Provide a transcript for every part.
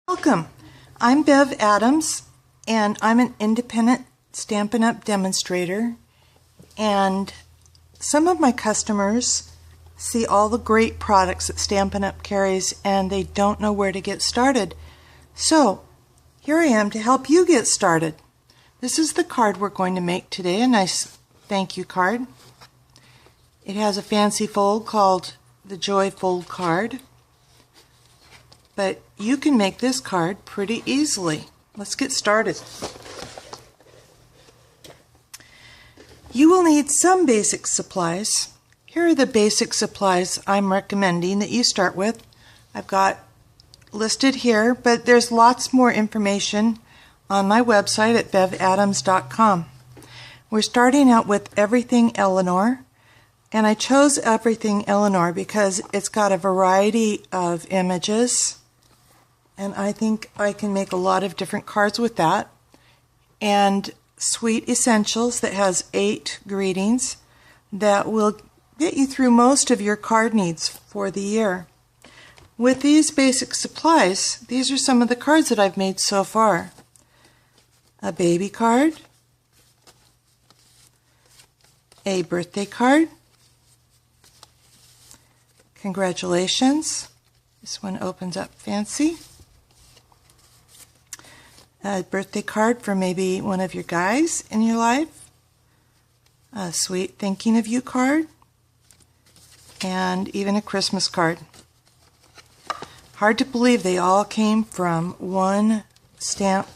Welcome. I'm Bev Adams, and I'm an independent Stampin' Up! Demonstrator. And some of my customers see all the great products that Stampin' Up! Carries, and they don't know where to get started. So, here I am to help you get started. This is the card we're going to make today, a nice thank you card. It has a fancy fold called the Joy Fold card. But you can make this card pretty easily. Let's get started. You will need some basic supplies. Here are the basic supplies I'm recommending that you start with. I've got listed here, but there's lots more information on my website at bevadams.com. We're starting out with Everything Eleanor, and I chose Everything Eleanor because it's got a variety of images. And I think I can make a lot of different cards with that. And Sweet Essentials that has 8 greetings that will get you through most of your card needs for the year. With these basic supplies, these are some of the cards that I've made so far. A baby card, a birthday card, congratulations, this one opens up fancy. A birthday card for maybe one of your guys in your life, a sweet thinking of you card, and even a Christmas card. Hard to believe they all came from one stamp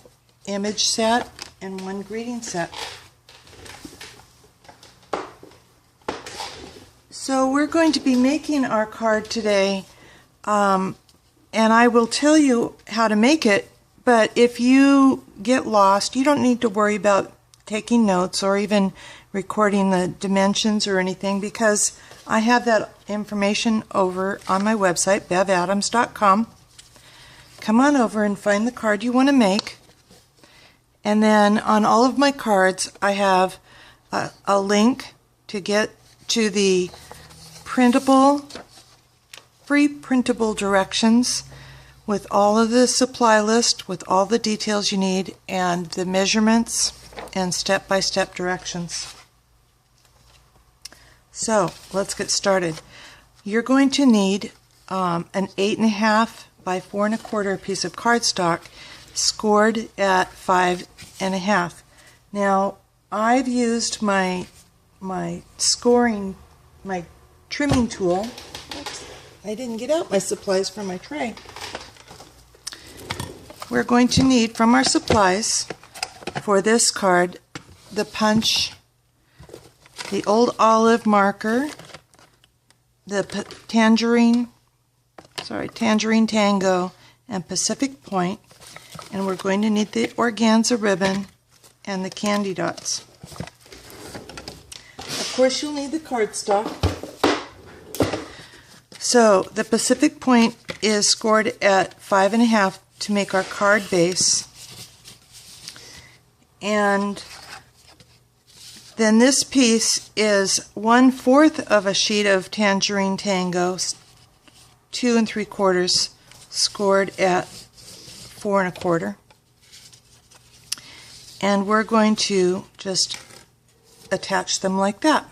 image set and one greeting set. So we're going to be making our card today, and I will tell you how to make it. But if you get lost, you don't need to worry about taking notes or even recording the dimensions or anything, because I have that information over on my website, bevadams.com. Come on over and find the card you want to make. And then on all of my cards, I have a link to get to the free printable directions with all of the supply list, with all the details you need, and the measurements and step-by-step directions. So, let's get started. You're going to need an 8.5 by 4 1/4 piece of cardstock scored at 5.5. Now, I've used my trimming tool. Oops, I didn't get out my supplies from my tray. We're going to need from our supplies for this card the punch, the old olive marker, the Tangerine Tango, and Pacific Point, and we're going to need the organza ribbon and the candy dots. Of course, you'll need the cardstock. So the Pacific Point is scored at 5.5 to make our card base, and then this piece is 1/4 of a sheet of Tangerine Tango, 2 3/4, scored at 4 1/4, and we're going to just attach them like that.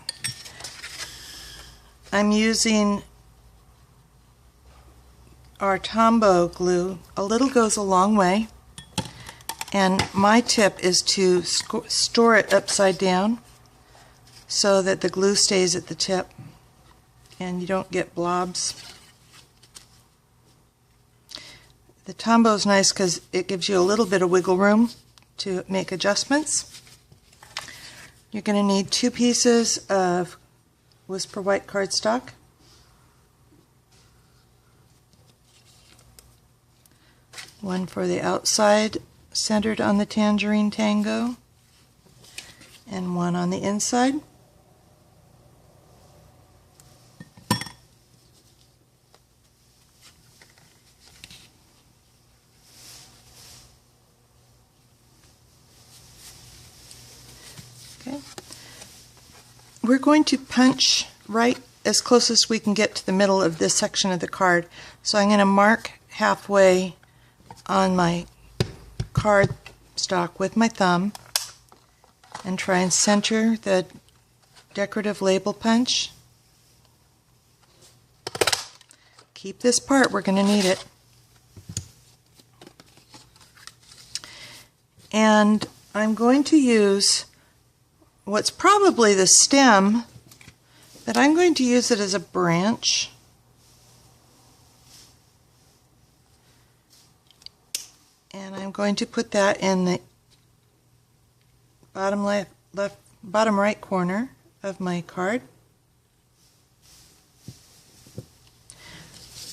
I'm using our Tombow glue. A little goes a long way, and my tip is to store it upside down so that the glue stays at the tip and you don't get blobs. The Tombow is nice because it gives you a little bit of wiggle room to make adjustments. You're going to need 2 pieces of Whisper White cardstock, one for the outside centered on the Tangerine Tango, and one on the inside. Okay. We're going to punch right as close as we can get to the middle of this section of the card. So I'm going to mark halfway on my card stock with my thumb and try and center the decorative label punch. Keep this part, we're going to need it. And I'm going to use what's probably the stem, but I'm going to use it as a branch. And I'm going to put that in the bottom bottom right corner of my card.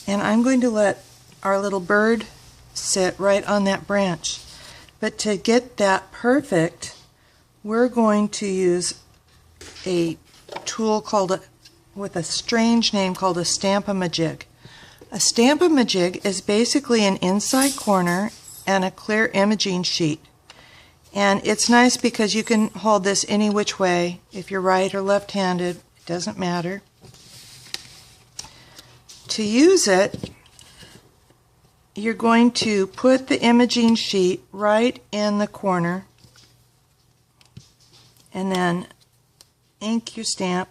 And I'm going to let our little bird sit right on that branch. But to get that perfect, we're going to use a tool with a strange name called a Stamp-A-Majig. A Stamp-A-Majig is basically an inside corner and a clear imaging sheet. And it's nice because you can hold this any which way. If you're right or left-handed, it doesn't matter. To use it, you're going to put the imaging sheet right in the corner and then ink your stamp.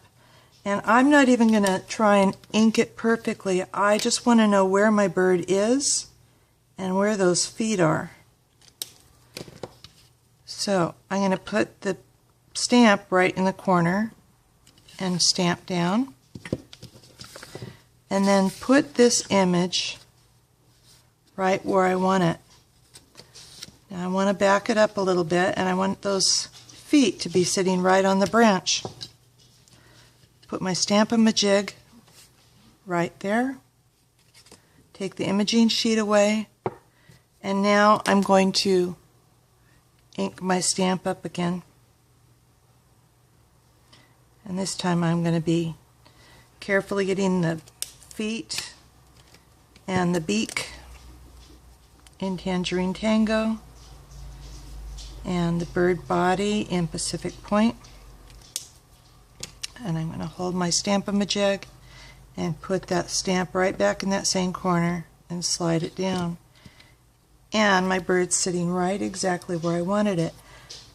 And I'm not even going to try and ink it perfectly. I just want to know where my bird is and where those feet are. So I'm going to put the stamp right in the corner and stamp down. And then put this image right where I want it. Now I want to back it up a little bit, and I want those feet to be sitting right on the branch. Put my Stamp-A-Majig right there. Take the imaging sheet away, and now I'm going to ink my stamp up again. And this time I'm going to be carefully getting the feet and the beak in Tangerine Tango and the bird body in Pacific Point. And I'm going to hold my Stamp-A-Majig and put that stamp right back in that same corner and slide it down. And my bird's sitting right exactly where I wanted it.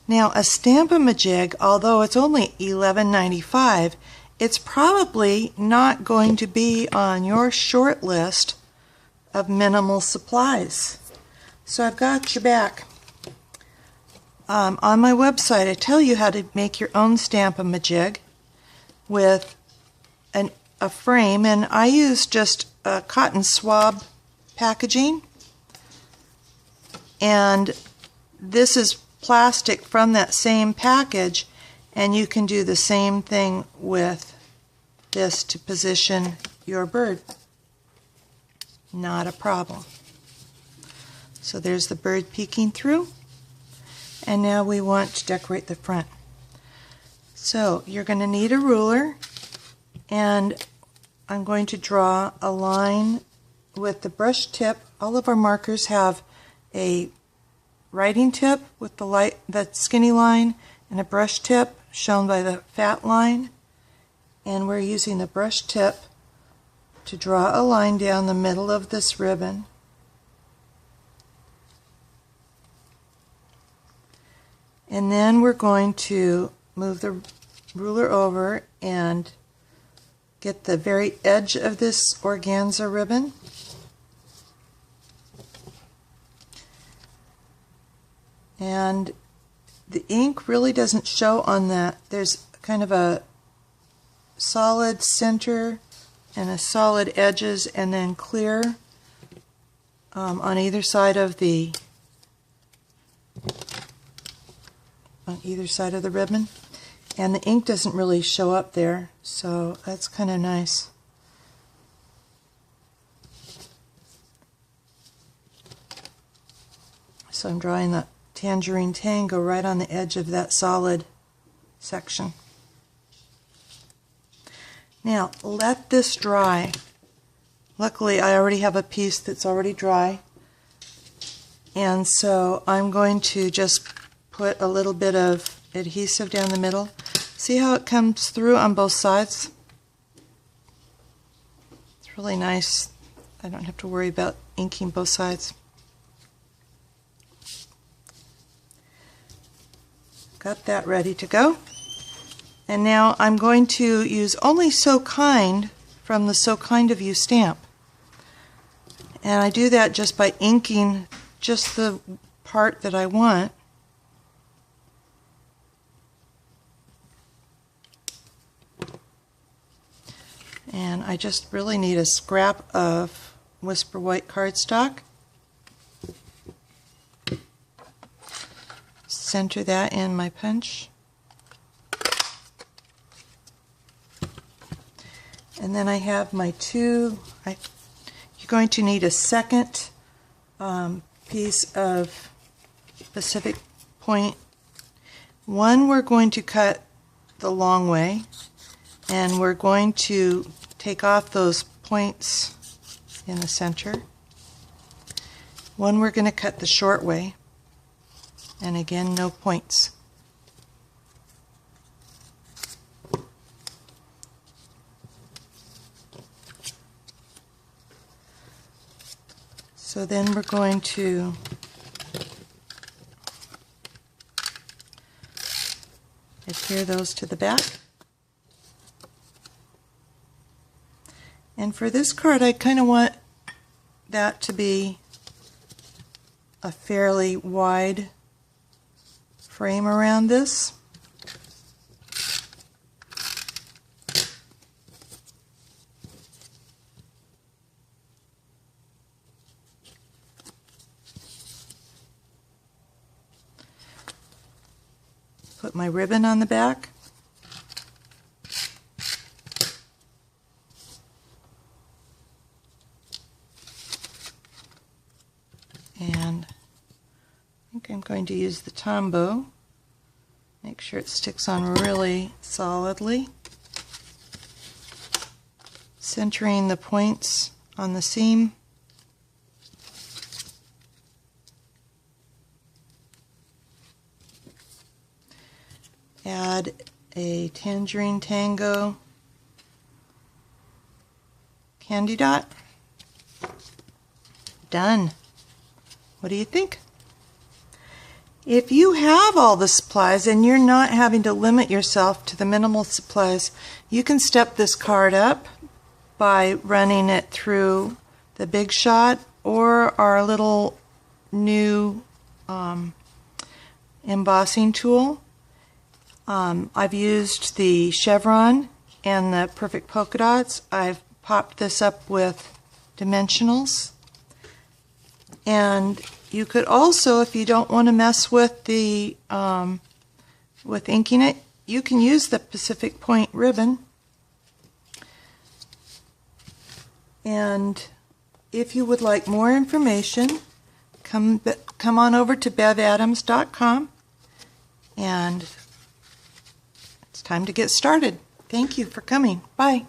Now a Stamp-A-Majig, although it's only $11.95, it's probably not going to be on your short list of minimal supplies. So I've got your back. On my website I tell you how to make your own Stamp-A-Majig with a frame, and I use just a cotton swab packaging, and this is plastic from that same package, and you can do the same thing with this to position your bird. Not a problem. So there's the bird peeking through, and now we want to decorate the front. So you're going to need a ruler, and I'm going to draw a line with the brush tip. All of our markers have a writing tip with the skinny line and a brush tip shown by the fat line, and we're using the brush tip to draw a line down the middle of this ribbon. And then we're going to move the ruler over and get the very edge of this organza ribbon. And the ink really doesn't show on that. There's kind of a solid center and a solid edges and then clear on either side of the ribbon, and the ink doesn't really show up there, so that's kind of nice. So I'm drawing the Tangerine Tango right on the edge of that solid section. Now let this dry. Luckily I already have a piece that's already dry, and so I'm going to just put a little bit of adhesive down the middle. See how it comes through on both sides? It's really nice. I don't have to worry about inking both sides. Got that ready to go. And now I'm going to use only So Kind from the So Kind of You stamp. And I do that just by inking just the part that I want. And I just really need a scrap of Whisper White cardstock. Center that in my punch. And then I have my two, you're going to need a second piece of Pacific Point. One we're going to cut the long way, and we're going to take off those points in the center. One we're going to cut the short way, and again, no points. So then we're going to adhere those to the back. And for this card, I kind of want that to be a fairly wide frame around this. Put my ribbon on the back. And I think I'm going to use the Tombow. Make sure it sticks on really solidly. Centering the points on the seam. Add a Tangerine Tango candy dot. Done. What do you think? If you have all the supplies and you're not having to limit yourself to the minimal supplies, you can step this card up by running it through the Big Shot or our little new embossing tool. I've used the chevron and the perfect polka dots. I've popped this up with dimensionals. And you could also, if you don't want to mess with the with inking it, you can use the Pacific Point ribbon. And if you would like more information, come on over to bevadams.com, and it's time to get started. Thank you for coming. Bye.